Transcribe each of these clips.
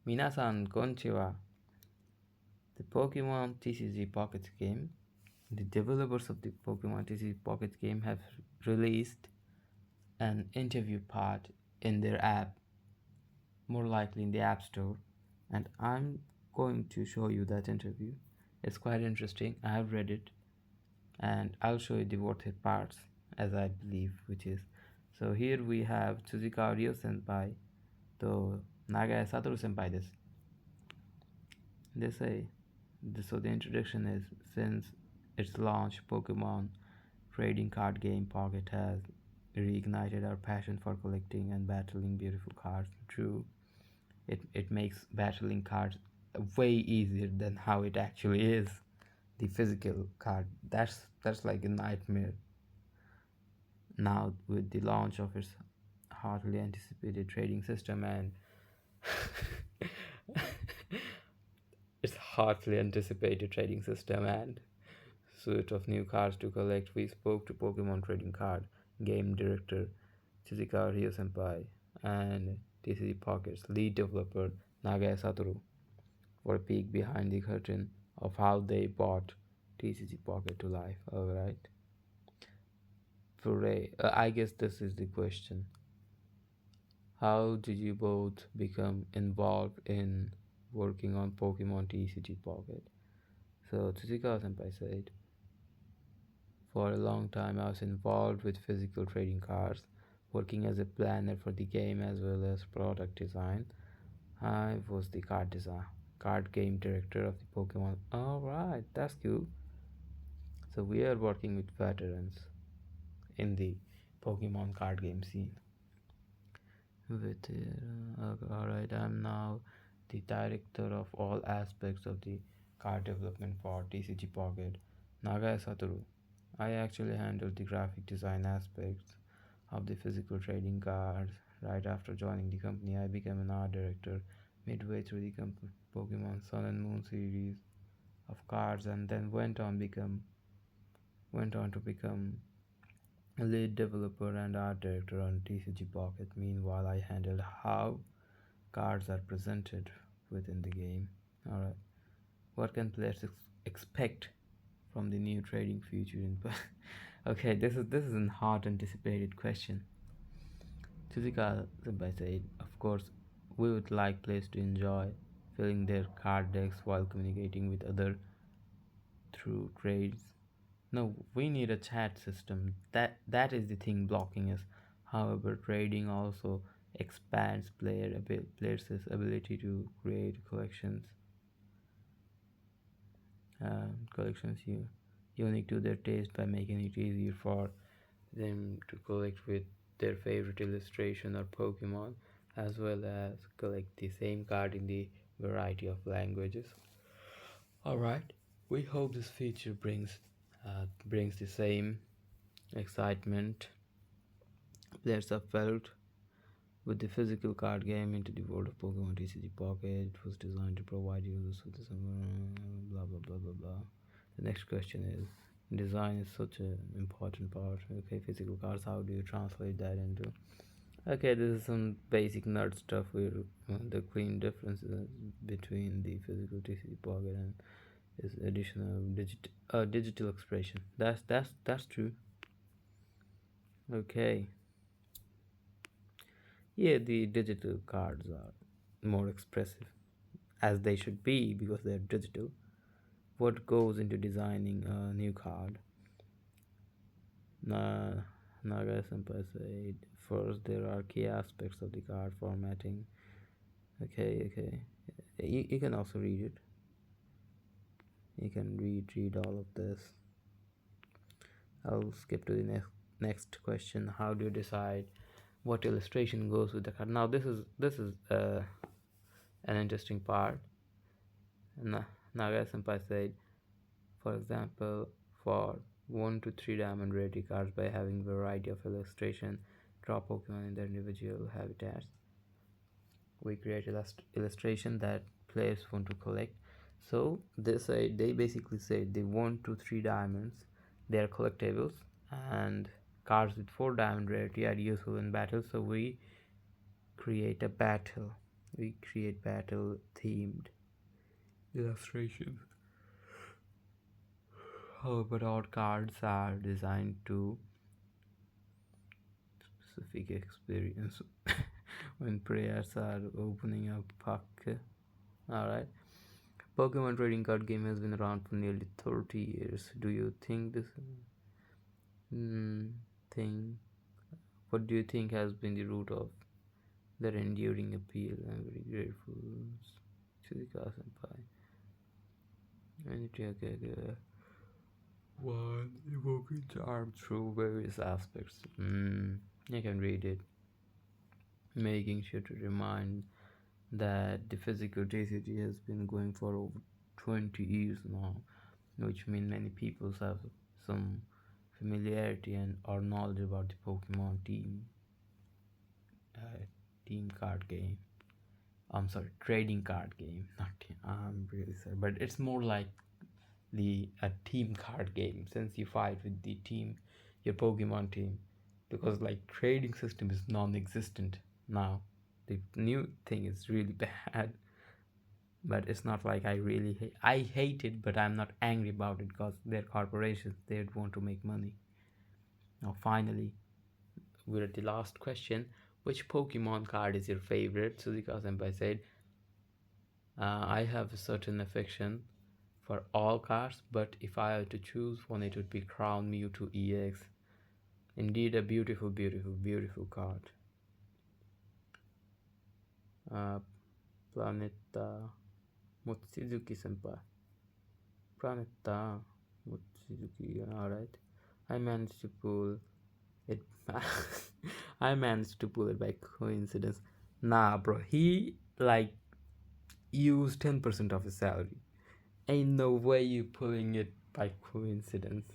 Minasan konnichiwa. The Pokemon TCG Pocket game. The developers of the Pokemon TCG Pocket game have released an interview part in their app, more likely in the App Store, and I'm going to show you that interview. It's quite interesting. I have read it, and I'll show you the worth it parts as I believe, which is so. Here we have Tsuzuka Ryo Senpai, so Naga Satoru Senpai. They say so. The introduction is since its launch, Pokemon trading card game Pocket has reignited our passion for collecting and battling beautiful cards. True, it makes battling cards way easier than how it actually is. The physical card, that's like a nightmare. Now with the launch of its hotly anticipated trading system and its hotly anticipated trading system and suite of new cards to collect, we spoke to Pokemon Trading Card Game Director Chizuka Ryo Senpai and TCG Pocket's lead developer Naga Satoru for a peek behind the curtain of how they brought TCG Pocket to life. Alright. Hooray. I guess this is the question. How did you both become involved in working on Pokemon TCG Pocket? So Tsuchika Senpai said, for a long time I was involved with physical trading cards, working as a planner for the game as well as product design. I was the card game director of the Pokemon. Alright, that's cool. So we are working with veterans in the Pokemon card game scene. Alright, I'm now the director of all aspects of the card development for TCG Pocket. Naga Satoru. I actually handle the graphic design aspects of the physical trading cards. Right after joining the company, I became an art director midway through the Pokemon Sun and Moon series of cards, and then went on to become a lead developer and art director on TCG Pocket. Meanwhile, I handled how cards are presented within the game. Alright, what can players expect from the new trading feature in okay, this is an hot anticipated question. Tsuzuka Senpai said, of course, we would like players to enjoy filling their card decks while communicating with other through trades. No, we need a chat system. That is the thing blocking us. However, trading also expands players' ability to create collections unique to their taste by making it easier for them to collect with their favorite illustration or Pokemon, as well as collect the same card in the variety of languages. Alright, we hope this feature brings the same excitement players have felt with the physical card game into the world of Pokemon TCG Pocket. It was designed to provide users with some blah blah blah blah blah. The next question is, design is such an important part. Okay, physical cards, how do you translate that into? Okay, this is some basic nerd stuff where the clean differences between the physical TCG Pocket and is additional digital expression. That's true. Okay. Yeah, the digital cards are more expressive, as they should be because they're digital. What goes into designing a new card? Na Naga Senpai said, first there are key aspects of the card formatting. Okay. You can also read it. You can read all of this. I'll skip to the next question. How do you decide what illustration goes with the card? Now this is an interesting part. Naga Senpai said, for example, for 1 to 3 diamond rarity cards, by having variety of illustration draw Pokemon in their individual habitats, we create illustration that players want to collect. So they basically say they 1 to 3 diamonds, they are collectibles, and cards with 4 diamond rarity are useful in battle. So we create a battle We create battle themed illustrations. However, our cards are designed to specific experience when prayers are opening up pack. Alright. Pokemon trading card game has been around for nearly 30 years. Do you think this thing what do you think has been the root of their enduring appeal? I'm very grateful. Suzuka Senpai. Okay. One evoking charm through various aspects. You can read it. Making sure to remind that the physical TCG has been going for over 20 years now, which means many people have some familiarity and or knowledge about the Pokemon uh, team card game. I'm sorry, trading card game, not team. I'm really sorry, but it's more like the a team card game since you fight with the team, your Pokemon team, because like trading system is non-existent now. The new thing is really bad, but it's not like I hate it, but I'm not angry about it because they're corporations. They want to make money. Now finally, we're at the last question. Which Pokemon card is your favorite? Suzuka Senpai said, I have a certain affection for all cards, but if I had to choose one, it would be Crown Mewtwo EX. Indeed, a beautiful card. Planeta Mochizuki Senpai. Planeta Mochizuki, alright. I managed to pull it. I managed to pull it by coincidence. Nah, bro, he like used 10% of his salary. Ain't no way you pulling it by coincidence.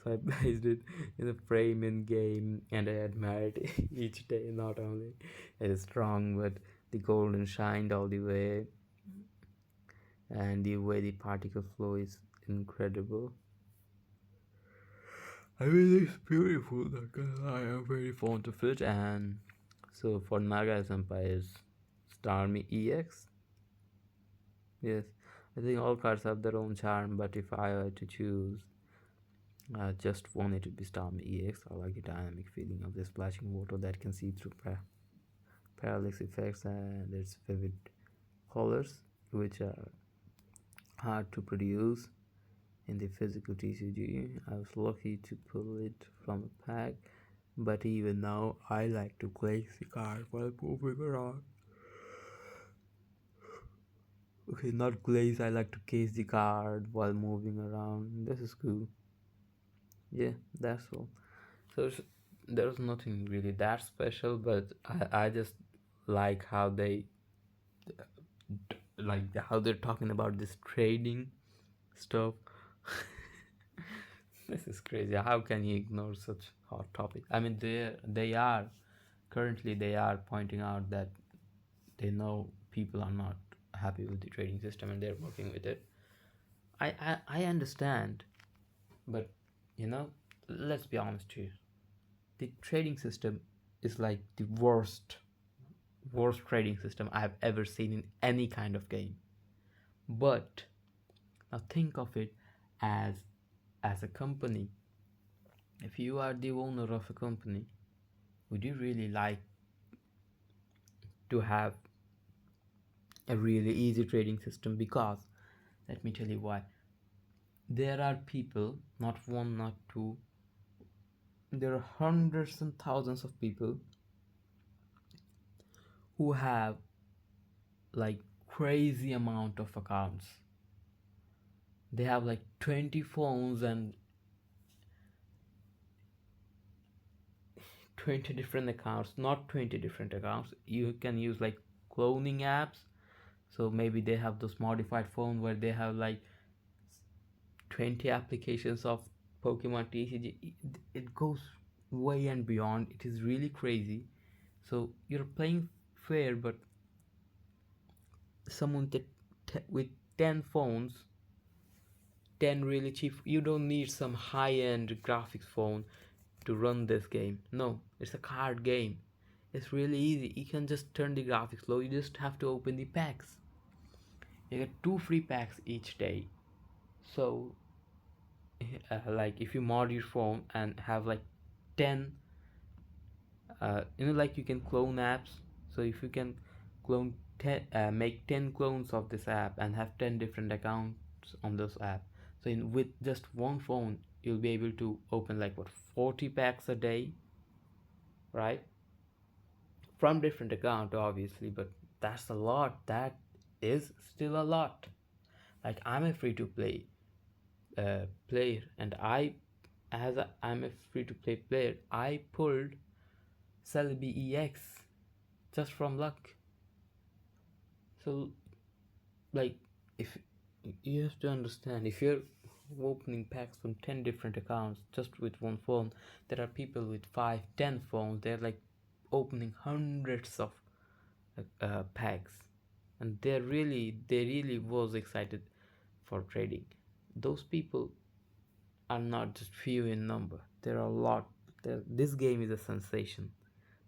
So I placed it in the frame in game and I admired it each day. Not only it is strong, but the golden shined all the way, and the way the particle flow is incredible. I mean, it's beautiful. I am very fond of it. And so for Naga Senpai is Starmie EX. Yes, I think all cards have their own charm, but if I were to choose just one, it would be Starmie EX. I like the dynamic feeling of the splashing water that can see through parallax effects and its vivid colors, which are hard to produce in the physical TCG. I was lucky to pull it from a pack, but even now I like to place the card while moving around. Okay, not glaze, I like to case the card while moving around. This is cool. Yeah, that's all. So there's nothing really that special, but I just like how they like how they're talking about this trading stuff. This is crazy. How can you ignore such hot topic? I mean, they are currently they are pointing out that they know people are not happy with the trading system and they're working with it. I understand, but you know, let's be honest here. The trading system is like the worst trading system I have ever seen in any kind of game. But now think of it as a company. If you are the owner of a company, would you really like to have a really easy trading system? Because let me tell you why. There are people, not one, not two, there are hundreds and thousands of people who have like crazy amount of accounts. They have like 20 phones and 20 different accounts, not 20 different accounts. You can use like cloning apps. So maybe they have those modified phone where they have like 20 applications of Pokemon TCG. It goes way and beyond. It is really crazy. So you're playing fair, but someone with 10 phones, 10 really cheap, you don't need some high-end graphics phone to run this game. No, it's a card game. It's really easy. You can just turn the graphics low. You just have to open the packs. You get 2 free packs each day. So, like if you mod your phone and have like 10, like you can clone apps. So if you can make 10 clones of this app and have 10 different accounts on this app. So with just one phone, you'll be able to open like what 40 packs a day, right? From different account obviously, but that's a lot. That is still a lot. Like I'm a free to play player, and I'm a free to play player, I pulled Celebi EX just from luck. So like, if you have to understand, if you're opening packs from 10 different accounts just with one phone, there are people with 5 10 phones. They're like opening hundreds of packs, and they really was excited for trading. Those people are not just few in number. There are a lot. This game is a sensation.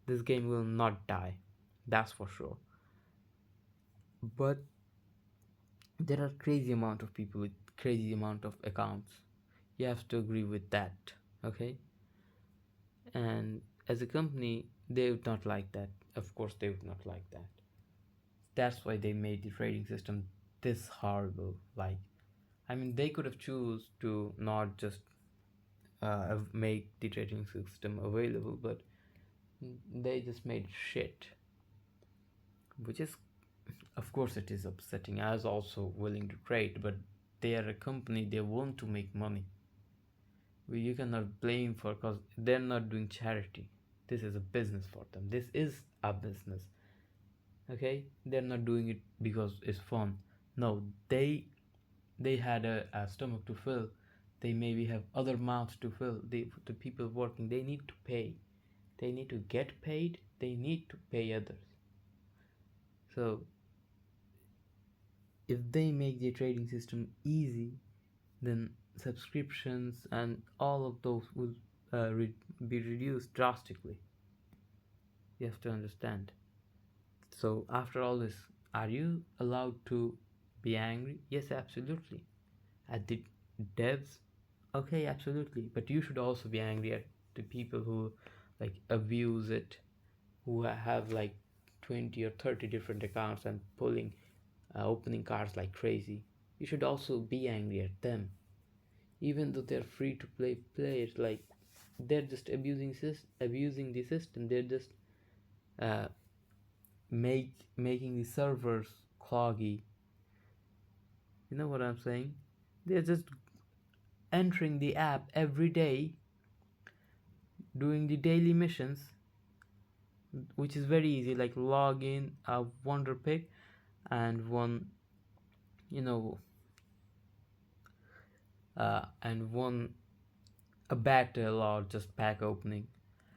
This game will not die, that's for sure. But there are crazy amount of people with crazy amount of accounts. You have to agree with that, okay? And as a company, they would not like that. Of course, they would not like that. That's why they made the trading system this horrible. Like, I mean, they could have choose to not just make the trading system available, but they just made shit, which is, of course, it is upsetting. I was also willing to trade, but they are a company, they want to make money. You cannot blame for, because they're not doing charity. This is a business for them. This is a business. Okay, they're not doing it because it's fun. No, they had a stomach to fill. They maybe have other mouths to fill. The people working, they need to pay. They need to get paid. They need to pay others. So if they make the trading system easy, then subscriptions and all of those will be reduced drastically. You have to understand. So after all this, are you allowed to be angry? Yes, absolutely. At the devs, okay, absolutely. But you should also be angry at the people who like abuse it, who have like 20 or 30 different accounts and pulling opening cards like crazy. You should also be angry at them, even though they're free to play players. Like, they're just abusing the system. They're just uh, making the servers cloggy. You know what I'm saying? They're just entering the app every day, doing the daily missions, which is very easy, like log in a wonder pick and one, you know, and one a battle or just pack opening.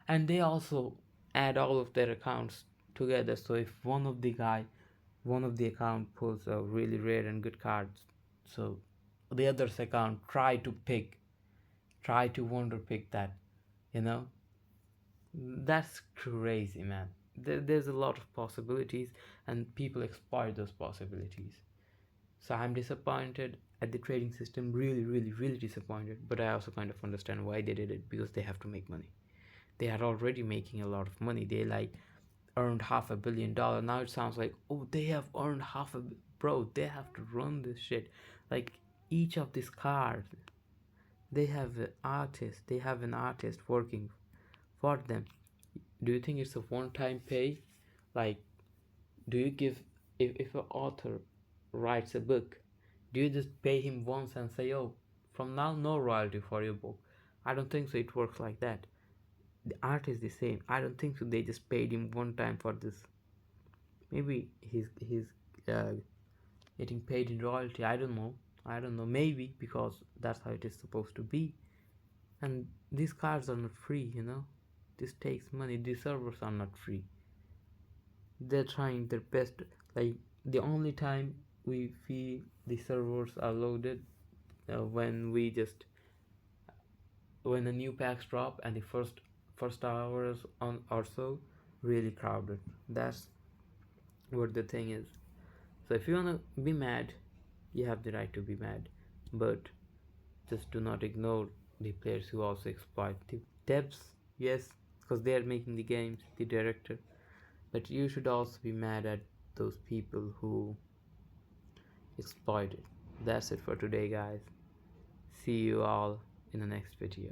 And they also add all of their accounts together. So if one of the account pulls a really rare and good cards, so the other's account try to wonder pick that, you know. That's crazy, man. There's a lot of possibilities, and people exploit those possibilities. So I'm disappointed at the trading system, really disappointed. But I also kind of understand why they did it, because they have to make money. They are already making a lot of money. They like earned $500 million. Now it sounds like, oh, they have earned bro, they have to run this shit. Like, each of these cards, they have an artist working for them. Do you think it's a one-time pay? Like, do you give, if an author writes a book, do you just pay him once and say, oh, from now no royalty for your book? I don't think so. It works like that. The art is the same. I don't think so. They just paid him one time for this. Maybe he's uh, getting paid in royalty. I don't know. Maybe because that's how it is supposed to be. And these cards are not free. This takes money. These servers are not free. They're trying their best. Like, the only time we feel the servers are loaded, when we just when the new packs drop and the first hours on or so, really crowded. That's what the thing is. So if you wanna be mad, you have the right to be mad, but just do not ignore the players who also exploit the devs. Yes, because they are making the games, the director, but you should also be mad at those people who exploit it. That's it for today, guys. See you all in the next video.